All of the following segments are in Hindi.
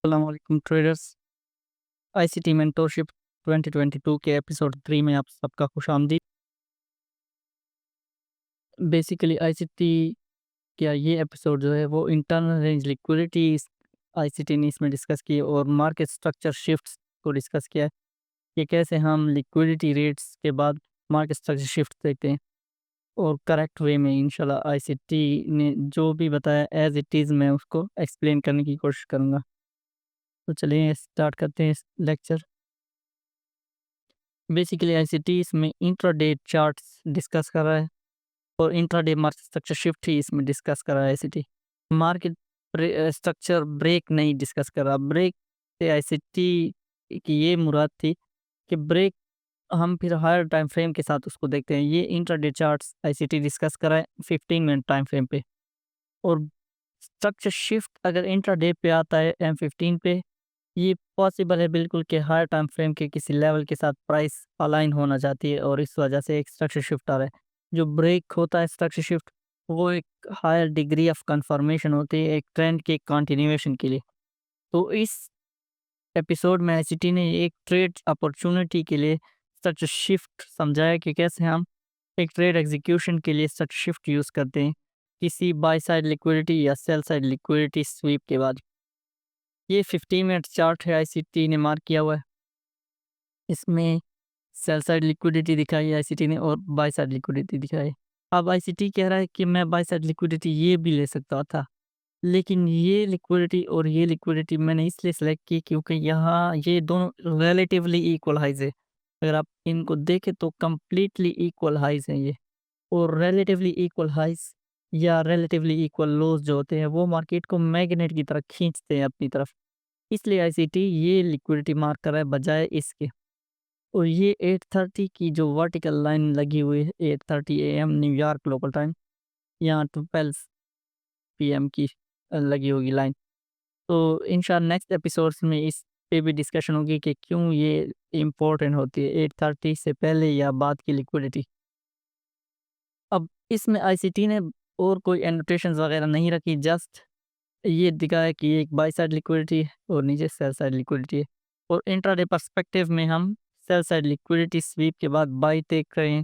अस्सलाम वालेकुम ट्रेडर्स। आईसीटी मेंटरशिप 2022 के एपिसोड 3 में आप सबका खुशामदीद। बेसिकली आईसीटी का ये एपिसोड जो है वो इंटरनल रेंज लिक्विडिटी आईसीटी ने इसमें डिस्कस की और मार्केट स्ट्रक्चर शिफ्ट्स को डिस्कस किया है कि कैसे हम लिक्विडिटी रेट्स के बाद मार्केट स्ट्रक्चर शिफ्ट देखते हैं और करेक्ट वे में इंशाल्लाह आईसीटी ने जो भी बताया एज इट इज़ मैं उसको एक्सप्लेन करने की कोशिश करूँगा। तो चलिए स्टार्ट करते हैं इस लेक्चर। बेसिकली आईसीटी इसमें इंट्राडे चार्ट्स डिस्कस कर रहा है और इंट्राडे मार्केट स्ट्रक्चर शिफ्ट ही इसमें डिस्कस कर रहा है आईसीटी। मार्केट स्ट्रक्चर ब्रेक नहीं डिस्कस कर रहा। ब्रेक से आईसीटी की ये मुराद थी कि ब्रेक हम फिर हायर टाइम फ्रेम के साथ उसको देखते हैं। ये इंट्राडे चार्ट्स आईसीटी डिस्कस कर रहा है 15 मिनट टाइम फ्रेम पे। और स्ट्रक्चर शिफ्ट अगर इंट्राडे पे आता है M15 पे, ये पॉसिबल है बिल्कुल कि हायर टाइम फ्रेम के किसी लेवल के साथ प्राइस अलाइन होना चाहती है और इस वजह से एक स्ट्रक्चर शिफ्ट आ रहा है। जो ब्रेक होता है स्ट्रक्चर शिफ्ट, वो एक हायर डिग्री ऑफ कंफर्मेशन होती है एक ट्रेंड के कंटिन्यूएशन के लिए। तो इस एपिसोड में आईसीटी ने एक ट्रेड अपॉर्चुनिटी के लिए स्ट्रक्चर शिफ्ट समझाया कि कैसे हम एक ट्रेड एग्जीक्यूशन के लिए स्ट्रक्चर शिफ्ट यूज़ करते हैं किसी बाय साइड लिक्विडिटी या सेल साइड लिक्विडिटी स्वीप के बाद। ये 15 मिनट चार्ट है आईसीटी ने मार्क किया हुआ है। इसमें सेल साइड लिक्विडिटी दिखाई है आईसीटी ने और बाय साइड लिक्विडिटी दिखाई है। अब आईसीटी कह रहा है कि मैं बाय साइड लिक्विडिटी ये भी ले सकता था, लेकिन ये लिक्विडिटी और ये लिक्विडिटी मैंने इसलिए सेलेक्ट की क्योंकि यहाँ ये दोनों रिलेटिवली इक्वल हाइज है। अगर आप इनको देखें तो कंप्लीटली इक्वल हाइज हैं ये। और रिलेटिवली इक्वल हाइज या रिलेटिवली इक्वल लोज जो होते हैं वो मार्केट को मैग्नेट की तरह खींचते हैं अपनी तरफ। इसलिए आईसीटी ये लिक्विडिटी मार्क कर रहा है बजाय इसके। और ये 8:30 की जो वर्टिकल लाइन लगी हुई है 8:30 AM न्यूयॉर्क लोकल टाइम, यहाँ 12 PM की लगी होगी लाइन। तो इंशाल्लाह नेक्स्ट एपिसोड्स में इस पे भी डिस्कशन होगी कि क्यों ये इम्पोर्टेंट होती है 8:30 से पहले या बाद की लिक्विडिटी। अब इसमें आईसीटी ने और कोई एनोटेशंस वगैरह नहीं रखी, जस्ट ये दिखाया कि ये एक बाय साइड लिक्विडिटी है और नीचे सेल साइड लिक्विडिटी है। और इंट्राडे पर्सपेक्टिव में हम सेल साइड लिक्विडिटी स्वीप के बाद बाय देख रहे हैं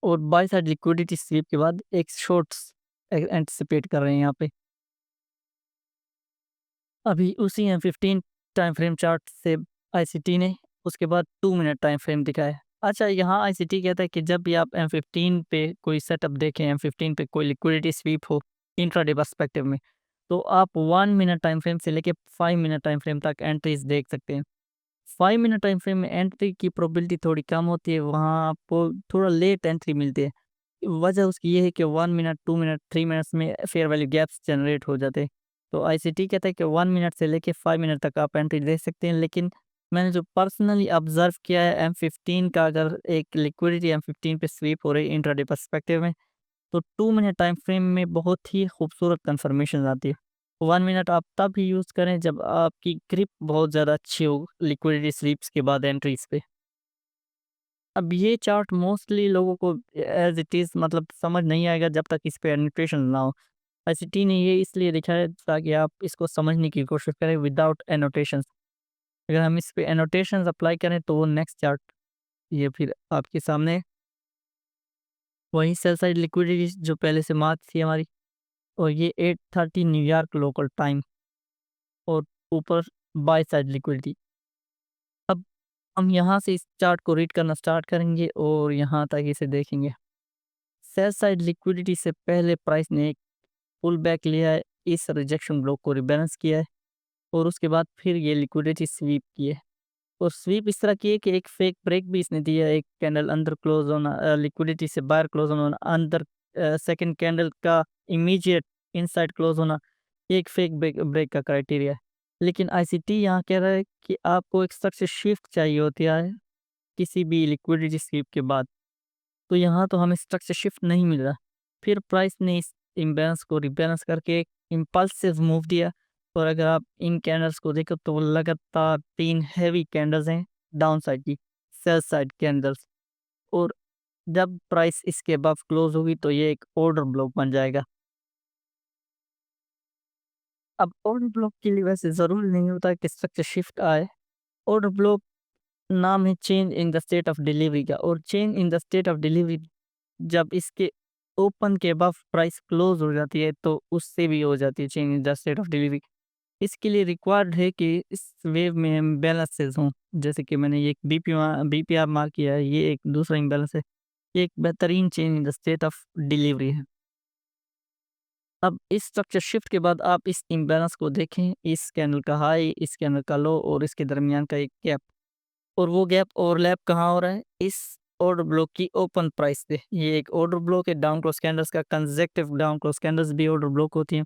और बाय साइड लिक्विडिटी स्वीप के बाद एक शॉर्ट्स एंटिसिपेट कर रहे हैं यहाँ पे। अभी उसी M15 टाइम फ्रेम चार्ट से आईसीटी ने उसके बाद 2 मिनट टाइम फ्रेम दिखाया है। अच्छा, यहाँ आईसीटी कहता है कि जब भी आप M15 पे कोई सेटअप देखें, M15 पे कोई लिक्विडिटी स्वीप हो इंट्राडे पर्सपेक्टिव में, तो आप 1 मिनट टाइम फ्रेम से लेके 5 मिनट टाइम फ्रेम तक एंट्रीज देख सकते हैं। 5 मिनट टाइम फ्रेम में एंट्री की प्रोबेबिलिटी थोड़ी कम होती है, वहाँ आपको थोड़ा लेट एंट्री मिलती है। वजह उसकी ये है कि 1 मिनट, 2 मिनट, 3 मिनट्स में फेयर वैल्यू गैप्स जनरेट हो जाते हैं। तो आईसीटी कहता है कि 1 मिनट से लेके 5 मिनट तक आप एंट्री दे सकते हैं, लेकिन मैंने जो पर्सनली ऑब्जर्व किया है M15 का, अगर एक लिक्विडिटी M15 पे स्वीप हो रही है इंट्राडे पर्सपेक्टिव में, तो 2 मिनट टाइम फ्रेम में बहुत ही खूबसूरत कन्फर्मेशन आती है। 1 मिनट आप तब ही यूज़ करें जब आपकी ग्रिप बहुत ज़्यादा अच्छी हो लिक्विडिटी स्वीप्स के बाद एंट्रीज पे। अब ये चार्ट मोस्टली लोगों को एज इट इज़ मतलब समझ नहीं आएगा जब तक इस पे एनोटेशन ना हो। आईसीटी ने ये इसलिए लिखा है ताकि आप इसको समझने की कोशिश करें विदाउट एनोटेशंस। अगर हम इस पे एनोटेशंस अप्लाई करें तो वो नेक्स्ट चार्ट ये फिर आपके सामने वही सेल साइड लिक्विडिटी जो पहले से मार्क थी हमारी, और ये 8:30 न्यूयॉर्क लोकल टाइम और ऊपर बाय साइड लिक्विडिटी। अब हम यहाँ से इस चार्ट को रीड करना स्टार्ट करेंगे और यहाँ तक इसे देखेंगे। सेल साइड लिक्विडिटी से पहले प्राइस ने एक पुल बैक लिया है, इस रिजेक्शन ब्लॉक को रिबैलेंस किया है और उसके बाद फिर ये लिक्विडिटी स्वीप की है। और स्वीप इस तरह की है कि एक फेक ब्रेक भी इसने दिया है, एक कैंडल अंदर क्लोज होना, लिक्विडिटी से बाहर क्लोज होना, अंदर सेकंड कैंडल का इमीडिएट इनसाइड क्लोज होना, ये एक फेक ब्रेक ब्रेक का क्राइटेरिया है। लेकिन आईसीटी यहाँ कह रहा है कि आपको एक स्ट्रक्चर शिफ्ट चाहिए होती है किसी भी लिक्विडिटी स्वीप के बाद। तो यहाँ तो हमें स्ट्रक्चर शिफ्ट नहीं मिल रहा। फिर प्राइस ने इस इम्बैलेंस को रिबैलेंस करके एक इम्पल्सिव मूव दिया। और अगर आप इन कैंडल्स को देखो तो लगातार 3 हेवी कैंडल्स हैं डाउन साइड की, सेल साइड कैंडल्स। और जब प्राइस इसके अबव क्लोज होगी तो ये एक ऑर्डर ब्लॉक बन जाएगा। अब ऑर्डर ब्लॉक के लिए वैसे ज़रूरी नहीं होता कि स्ट्रक्चर शिफ्ट आए। ऑर्डर ब्लॉक नाम है change in the state of delivery का, और change in the state of delivery जब इसके ओपन के अबव प्राइस क्लोज हो जाती है तो उससे भी हो जाती है change in the state of delivery. इसके लिए रिक्वायर्ड है कि इस वेव में इम्बैलेंसेस हों, जैसे कि मैंने ये एक बीपीआर मार्क किया है, ये एक दूसरा इम्बैलेंस है, ये एक बेहतरीन change in the state of delivery है। अब इस स्ट्रक्चर शिफ्ट के बाद आप इस इम्बैलेंस को देखें, इस कैंडल का हाई, इस कैंडल का लो और इसके दरमियान का एक गैप, और वो गैप ओवरलैप कहाँ हो रहा है? इस ऑर्डर ब्लॉक की ओपन प्राइस पे। ये एक ऑर्डर ब्लॉक है डाउन क्लोज कैंडल्स का, कंसेक्टिव डाउन क्लोज कैंडल्स भी ऑर्डर ब्लॉक होती हैं,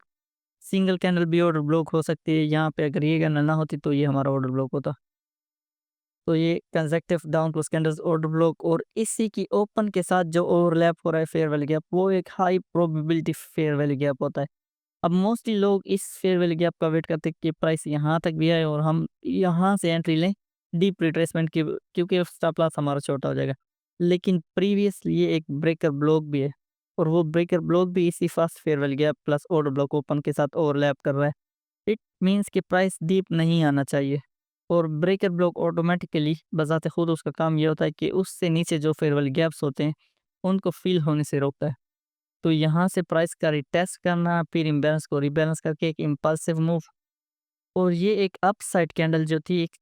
सिंगल कैंडल भी ऑर्डर ब्लॉक हो सकती है। यहाँ पे अगर ये कैंडल ना होती तो ये हमारा ऑर्डर ब्लॉक होता। तो ये consecutive down close candles order block, और इसी की ओपन के साथ जो ओवरलैप हो रहा है फेयर वैल्यू गैप, वो एक high probability fair value gap होता है। अब मोस्टली लोग इस फेयर वैल्यू गैप का वेट करते हैं कि प्राइस यहाँ तक भी आए और हम यहाँ से एंट्री लें डीप रिट्रेसमेंट की, क्योंकि स्टॉप लॉस हमारा छोटा हो जाएगा। लेकिन प्रीवियसली ये एक ब्रेकर ब्लॉक भी है, और वो ब्रेकर ब्लॉक भी इसी first fair value gap plus order block open के साथ ओवरलैप कर रहा है। इट मीन्स कि प्राइस डीप नहीं आना चाहिए, और ब्रेकर ब्लॉक ऑटोमेटिकली बजाते खुद उसका काम ये होता है कि उससे नीचे जो फेयर वैल्यू गैप्स होते हैं उनको फिल होने से रोकता है। तो यहाँ से प्राइस का रिटेस्ट करना, फिर इम्बैलेंस को रिबैलेंस करके एक इम्पल्सिव मूव, और ये एक अप साइड कैंडल जो थी एक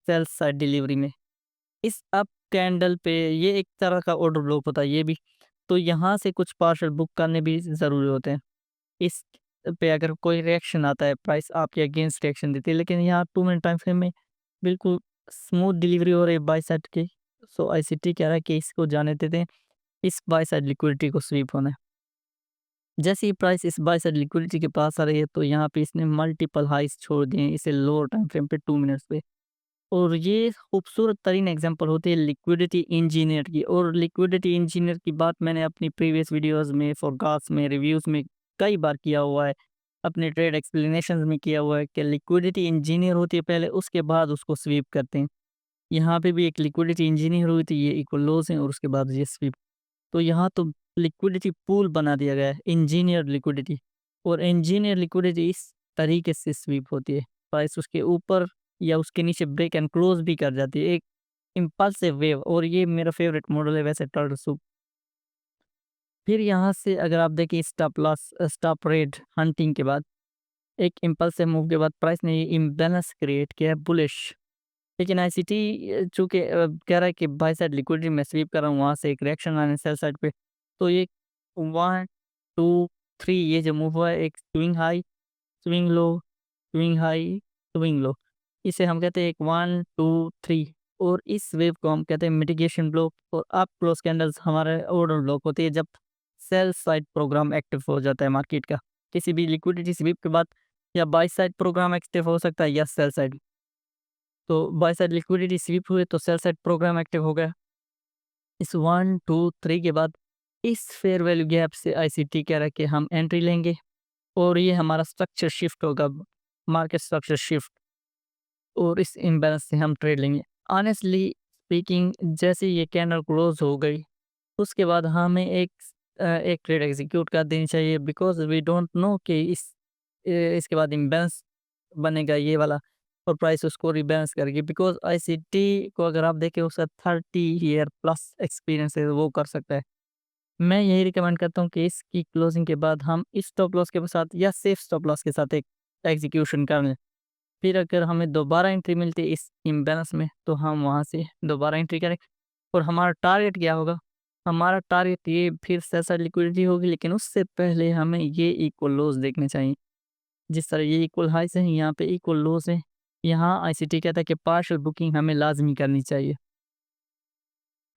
सेल साइड डिलीवरी में, इस अप कैंडल पे ये एक तरह का ऑर्डर ब्लॉक होता है ये भी। तो यहाँ से कुछ पार्शल बुक करने भी ज़रूरी होते हैं। इस पे अगर कोई रिएक्शन आता है, प्राइस आपके अगेंस्ट रिएक्शन देती है, लेकिन यहाँ 2 मिनट टाइम फ्रेम में बिल्कुल स्मूथ डिलीवरी हो रही है बाय साइड की। सो आईसीटी कह रहा है कि इसको जाने देते हैं, इस बाय साइड लिक्विडिटी को स्वीप होना है। जैसे ही प्राइस इस बाय साइड लिक्विडिटी के पास आ रही है तो यहाँ पे इसने मल्टीपल हाइस छोड़ दिए हैं, इसे लोअर टाइम फ्रेम पे 2 मिनट्स पे। और ये खूबसूरत तरीन एग्जांपल होती है लिक्विडिटी इंजीनियर की, और लिक्विडिटी इंजीनियर की बात मैंने अपनी प्रीवियस वीडियोस में, फोरकास्ट में, रिव्यूज़ में कई बार किया हुआ है, अपने ट्रेड एक्सप्लेनेशंस में किया हुआ है कि लिक्विडिटी इंजीनियर होती है पहले, उसके बाद उसको स्वीप करते हैं। यहाँ पे भी एक लिक्विडिटी इंजीनियर हुई थी, ये इक्वल लोज हैं और उसके बाद ये स्वीप। तो यहाँ तो लिक्विडिटी पूल बना दिया गया है, इंजीनियर लिक्विडिटी, और इंजीनियर लिक्विडिटी इस तरीके से स्वीप होती है, प्राइस उसके ऊपर या उसके नीचे ब्रेक एंड क्लोज भी कर जाती है, एक इम्पल्सिव वेव, और ये मेरा फेवरेट मॉडल है वैसे टर्टल सूप। फिर यहाँ से अगर आप देखें stop loss stop rate hunting के बाद एक इम्पल्सिव मूव के बाद प्राइस ने ये इम्बैलेंस क्रिएट किया है बुलिश। लेकिन आईसीटी चूँकि कह रहा है कि बाय साइड लिक्विडिटी मैं स्वीप कर रहा हूँ, वहाँ से एक रिएक्शन आना है सेल साइड पे। तो ये 1, 2, 3 ये जो मूव हुआ है, एक swing high, swing low, swing high, swing low. इसे हम कहते हैं एक 1, 2, 3, और इस वेव को हम कहते हैं मिटिगेशन ब्लॉक। और अप क्लोज कैंडल्स हमारे ऑर्डर ब्लॉक होती है जब सेल साइड प्रोग्राम एक्टिव हो जाता है मार्केट का। किसी भी लिक्विडिटी स्वीप के बाद या बाय साइड प्रोग्राम एक्टिव हो सकता है या सेल साइड। तो बाय साइड लिक्विडिटी स्वीप हुए तो सेल साइड प्रोग्राम एक्टिव हो गया। इस 1, 2, 3 के बाद इस फेयर वैल्यू गैप से आईसीटी कह रहा है कि हम एंट्री लेंगे, और ये हमारा स्ट्रक्चर शिफ्ट होगा, मार्केट स्ट्रक्चर शिफ्ट, और इस इम्बैलेंस से हम ट्रेड लेंगे। ऑनेस्टली स्पीकिंग जैसे ये कैंडल क्लोज हो गई उसके बाद हमें एक ट्रेड एग्जीक्यूट कर देनी चाहिए, बिकॉज वी डोंट नो कि इसके बाद इम्बैलेंस बनेगा ये वाला, और प्राइस उसको रिबैलेंस करेगी। बिकॉज आईसीटी को अगर आप देखें उसका 30 ईयर प्लस एक्सपीरियंस है, वो कर सकता है। मैं यही रिकमेंड करता हूँ कि इसकी क्लोजिंग के बाद हम इस स्टॉप लॉस के साथ या सेफ स्टॉप लॉस के साथ एक एग्जीक्यूशन कर लें। फिर अगर हमें दोबारा एंट्री मिलती है इस इम्बैलेंस में तो हम वहाँ से दोबारा एंट्री करें। और हमारा टारगेट क्या होगा? हमारा टारगेट ये फिर से ऐसा लिक्विडिटी होगी, लेकिन उससे पहले हमें ये इक्वल लोज देखने चाहिए। जिस तरह ये इक्वल हाइस हैं, यहाँ पे इक्वल लोज हैं। यहाँ आईसीटी कहता है कि पार्शियल बुकिंग हमें लाजमी करनी चाहिए।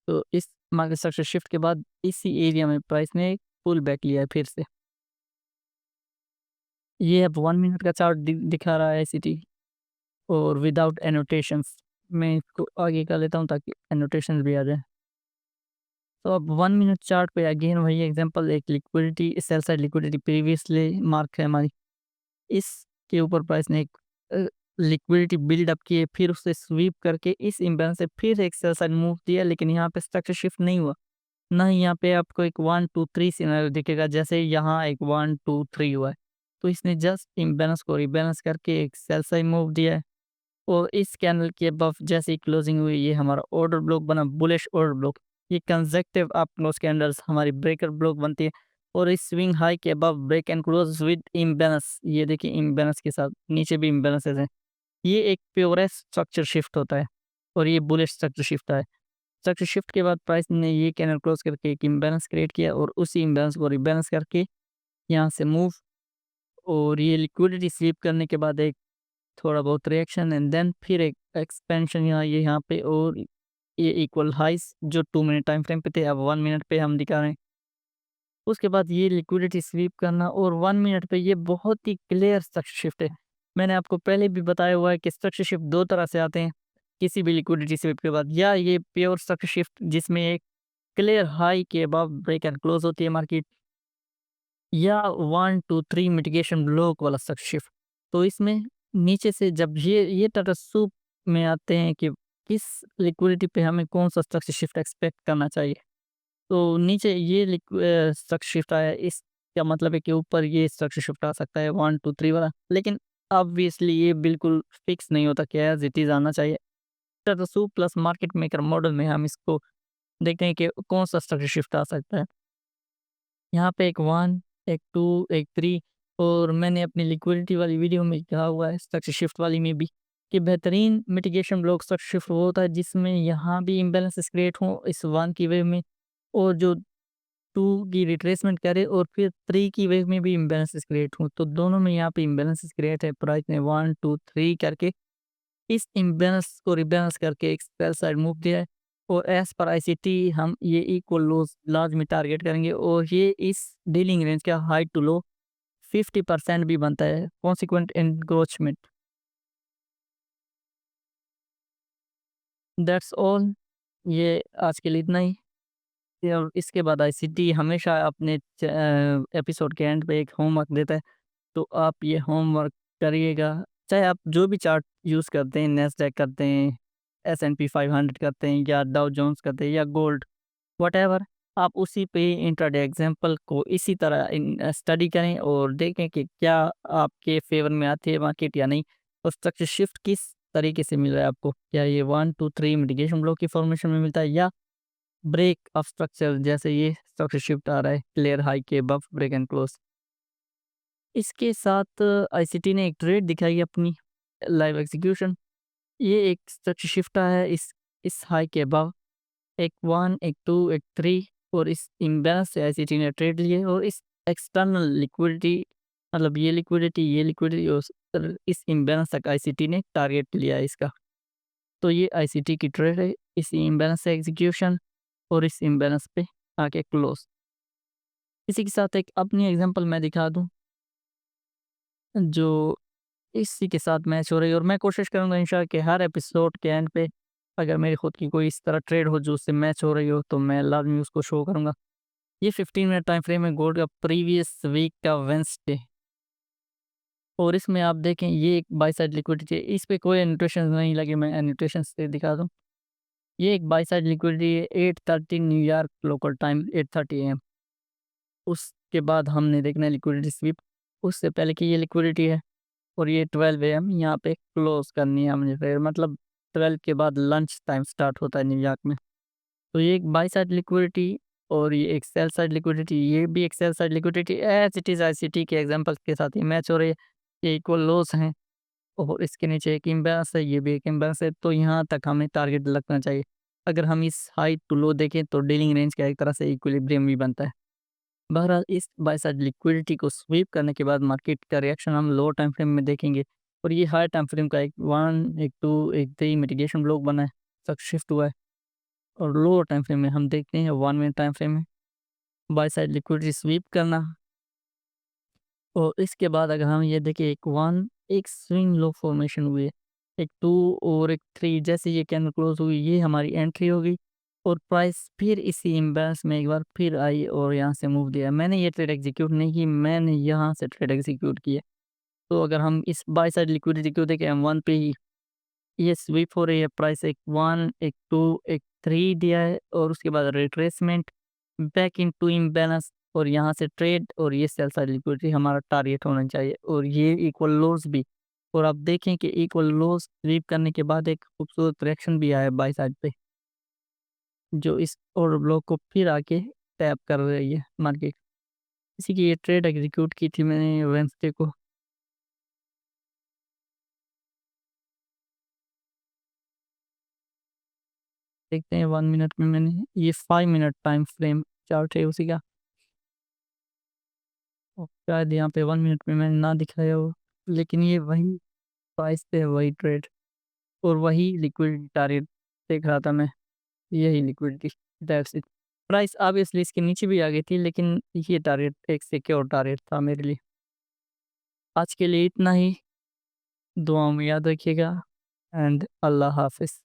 तो इस मार्केट स्ट्रक्चर शिफ्ट के बाद इसी एरिया में प्राइस ने पुल बैक लिया है फिर से। ये अब 1 मिनट का चार्ट दिखा रहा है आईसीटी, और विदाउट एनोटेशंस। मैं इसको आगे कर लेता हूँ ताकि एनोटेशंस भी आ जाए। तो अब 1 मिनट चार्ट पे अगेन वही एग्जांपल, एक liquidity cell side liquidity previously mark है हमारी, इसके ऊपर प्राइस ने एक लिक्विडिटी बिल्ड अप किए, फिर उससे स्वीप करके इस इम्बैलेंस से फिर एक सेल साइड मूव दिया, लेकिन यहाँ पे स्ट्रक्चर शिफ्ट नहीं हुआ। ना ही यहाँ पे आपको एक 1, 2, 3 सिनेरियो दिखेगा जैसे यहाँ एक 1, 2, 3 हुआ है। तो इसने जस्ट इम्बैलेंस को रीबैलेंस करके एक सेल साइड मूव दिया है और इस कैंडल के अबव जैसे ही क्लोजिंग हुई ये हमारा ऑर्डर ब्लॉक बना, बुलिश ऑर्डर ब्लॉक। ये कंसेक्टिव अप क्लोज कैंडल्स हमारी ब्रेकर ब्लॉक बनती है और इस स्विंग हाई के above break and close with imbalance. ये देखिए इम्बैलेंस के साथ नीचे भी इम्बैलेंसेस हैं। ये एक प्योरेस्ट स्ट्रक्चर शिफ्ट होता है और ये बुलिश स्ट्रक्चर शिफ्ट है। स्ट्रक्चर शिफ्ट के बाद प्राइस ने ये कैंडल क्लोज करके एक इम्बैलेंस क्रिएट किया और उसी इम्बैलेंस को रिबैलेंस करके यहाँ से मूव और ये लिक्विडिटी स्वीप करने के बाद एक थोड़ा बहुत रिएक्शन एंड देन फिर एक एक्सपेंशन यहाँ पे और ये इक्वल हाइस जो 2 मिनट टाइम फ्रेम पे थे अब 1 मिनट पे हम दिखा रहे हैं। उसके बाद ये लिक्विडिटी स्वीप करना और 1 मिनट पे ये बहुत ही क्लियर स्ट्रक्चर शिफ्ट है। मैंने आपको पहले भी बताया हुआ है कि स्ट्रक्चर शिफ्ट 2 तरह से आते हैं किसी भी लिक्विडिटी स्वीप के बाद, या ये प्योर स्ट्रक्चर शिफ्ट जिसमें एक क्लियर हाई के अबव ब्रेक एंड क्लोज होती है मार्केट, या 1 टू 3 मिटिगेशन ब्लॉक वाला स्ट्रक्चर शिफ्ट। तो इसमें नीचे से जब ये टाटा सूप में आते हैं कि किस लिक्विडिटी पे हमें कौन सा स्ट्रक्चर शिफ्ट एक्सपेक्ट करना चाहिए। तो नीचे ये स्ट्रक्चर शिफ्ट आया, इसका मतलब है कि ऊपर ये स्ट्रक्चर शिफ्ट आ सकता है 1 टू 3 वाला, लेकिन ऑब्वियसली ये बिल्कुल फिक्स नहीं होता कि एज इट इज़ आना चाहिए। Tata soup plus market maker model में हम इसको देखते हैं कि कौन सा स्ट्रक्चर शिफ्ट आ सकता है। यहाँ पे एक 1, एक 2, एक 3 और मैंने अपनी लिक्विडिटी वाली वीडियो में कहा हुआ है स्ट्रक्चर शिफ्ट वाली में भी कि बेहतरीन मिटिगेशन ब्लॉक स्ट्रक्चर शिफ्ट वो होता है जिसमें यहाँ भी इम्बैलेंसेस क्रिएट हों इस 1 की वेव में, और जो 2 की रिट्रेसमेंट करे और फिर 3 की वेव में भी इम्बैलेंसेस क्रिएट हों। तो दोनों में यहाँ पे इम्बैलेंसेस क्रिएट है, प्राइस ने 1, 2, 3 करके इस इम्बैलेंस को रिबैलेंस करके एक सेल साइड मूव दिया है और एज पर आईसीटी हम ये इक्वल लोज लाजमी टारगेट करेंगे और ये इस डीलिंग रेंज का हाई टू लो 50% भी बनता है कॉन्सिक्वेंट एनक्रोचमेंट। दैट्स ऑल, ये आज के लिए इतना ही। और इसके बाद आईसीटी हमेशा अपने एपिसोड के एंड पे एक होमवर्क देता है, तो आप ये होमवर्क करिएगा। चाहे आप जो भी चार्ट यूज़ करते हैं, नैस्डैक करते हैं, S&P 500 करते हैं या डाउ जोन्स करते हैं या गोल्ड, व्हाटएवर, आप उसी पे इंट्राडे एग्जांपल को इसी तरह स्टडी करें और देखें कि क्या आपके फेवर में आती है मार्केट या नहीं, और स्ट्रक्चर शिफ्ट किस तरीके से मिल रहा है आपको। क्या ये 1, 2, 3 मिटिगेशन ब्लॉक की फॉर्मेशन में मिलता है या ब्रेक ऑफ स्ट्रक्चर जैसे ये स्ट्रक्चर शिफ्ट आ रहा है क्लियर हाई के अबव ब्रेक एंड क्लोज। इसके साथ आईसीटी ने एक ट्रेड दिखाई है अपनी लाइव एग्जीक्यूशन। ये एक स्ट्रक्चर शिफ्ट आया है इस हाई के अबव, एक 1, एक 2, एक 3 और इस इम्बैलेंस से आईसीटी ने ट्रेड लिए और इस एक्सटर्नल लिक्विडिटी मतलब ये लिक्विडिटी और इस इम्बैलेंस तक आईसीटी ने टारगेट लिया है इसका। तो ये आईसीटी की ट्रेड है, इस इम्बैलेंस से एग्जीक्यूशन और इस इम्बैलेंस पे आके क्लोज। इसी के साथ एक अपनी एग्जांपल मैं दिखा दूं जो इसी के साथ मैच हो रही है, और मैं कोशिश करूंगा इंशाल्लाह कि हर एपिसोड के एंड पे अगर मेरी खुद की कोई इस तरह ट्रेड हो जो उससे मैच हो रही हो तो मैं लाजमी उसको शो करूंगा। ये 15 मिनट टाइम फ्रेम है गोल्ड का प्रीवियस वीक का वेंसडे, और इसमें आप देखें ये एक बाई साइड लिक्विडिटी है, इस पे कोई एनोटेशन नहीं लगे, मैं एनोटेशन से दिखा दूं। ये एक बाई साइड लिक्विडिटी है 8:30 न्यूयॉर्क लोकल टाइम 8:30 AM। उसके बाद हमने देखना है लिक्विडिटी स्वीप, उससे पहले की ये लिक्विडिटी है और ये 12 AM यहाँ पे क्लोज करनी है मुझे, फिर मतलब 12 के बाद लंच टाइम स्टार्ट होता है न्यूयॉर्क में। तो ये एक बाई साइड लिक्विडिटी और ये एक सेल साइड लिक्विडिटी, ये भी एक sell side liquidity as it is ICT के एग्जांपल के साथ ही मैच हो रही है। ये इक्वल लोस हैं और इसके नीचे एक इम्बैलेंस है, ये भी एक इम्बैलेंस है, तो यहाँ तक हमें टारगेट लगना चाहिए। अगर हम इस हाई टू लो देखें तो डीलिंग रेंज का एक तरह से इक्विलिब्रियम भी बनता है। बहरहाल इस बाय साइड लिक्विडिटी को स्वीप करने के बाद मार्केट का रिएक्शन हम लो टाइम फ्रेम में देखेंगे, और ये हाई टाइम फ्रेम का एक 1, एक 2, एक 3 मिटिगेशन ब्लॉक बना है, तक शिफ्ट हुआ है। और लो टाइम फ्रेम में हम देखते हैं 1 मिनट टाइम फ्रेम में बाय साइड लिक्विडिटी स्वीप करना, और इसके बाद अगर हम ये देखें एक 1 एक स्विंग लो फॉर्मेशन हुई है, एक 2 और एक 3 जैसे ये कैंडल क्लोज हुई ये हमारी एंट्री होगी, और प्राइस फिर इसी इम्बैलेंस में एक बार फिर आई और यहाँ से मूव दिया। मैंने ये ट्रेड एग्जीक्यूट नहीं की, मैंने यहाँ से ट्रेड एग्जीक्यूट किया। तो अगर हम इस बाय साइड लिक्विडिटी को देखें M1 पे ही ये स्वीप हो रही है, प्राइस एक 1, एक 2, एक 3 दिया है और उसके बाद रिट्रेसमेंट बैक इनटू इम्बैलेंस और यहाँ से ट्रेड और ये सेल साइड लिक्विडिटी हमारा टारगेट होना चाहिए और ये इक्वल लोज भी। और आप देखें कि इक्वल लोज स्वीप करने के बाद एक खूबसूरत रिएक्शन भी आया बाई साइड पे, जो इस और ब्लॉक को फिर आके टैप कर रही है मार्केट। इसी की ये ट्रेड एग्जीक्यूट की थी मैंने वेडनेसडे को। देखते हैं 1 मिनट में मैंने ये 5 मिनट टाइम फ्रेम चार्ट है उसी का, और शायद यहाँ पे 1 मिनट में मैंने ना दिखाया हो, लेकिन ये वही प्राइस पे है, वही ट्रेड और वही लिक्विडिटी टारगेट देख रहा था मैं, यही liquidity, that's it. Price obviously इसके नीचे भी आ गई थी, लेकिन ये टारगेट एक सिक्योर टारगेट था मेरे लिए। आज के लिए इतना ही, दुआओं में याद रखिएगा एंड अल्लाह हाफिज़।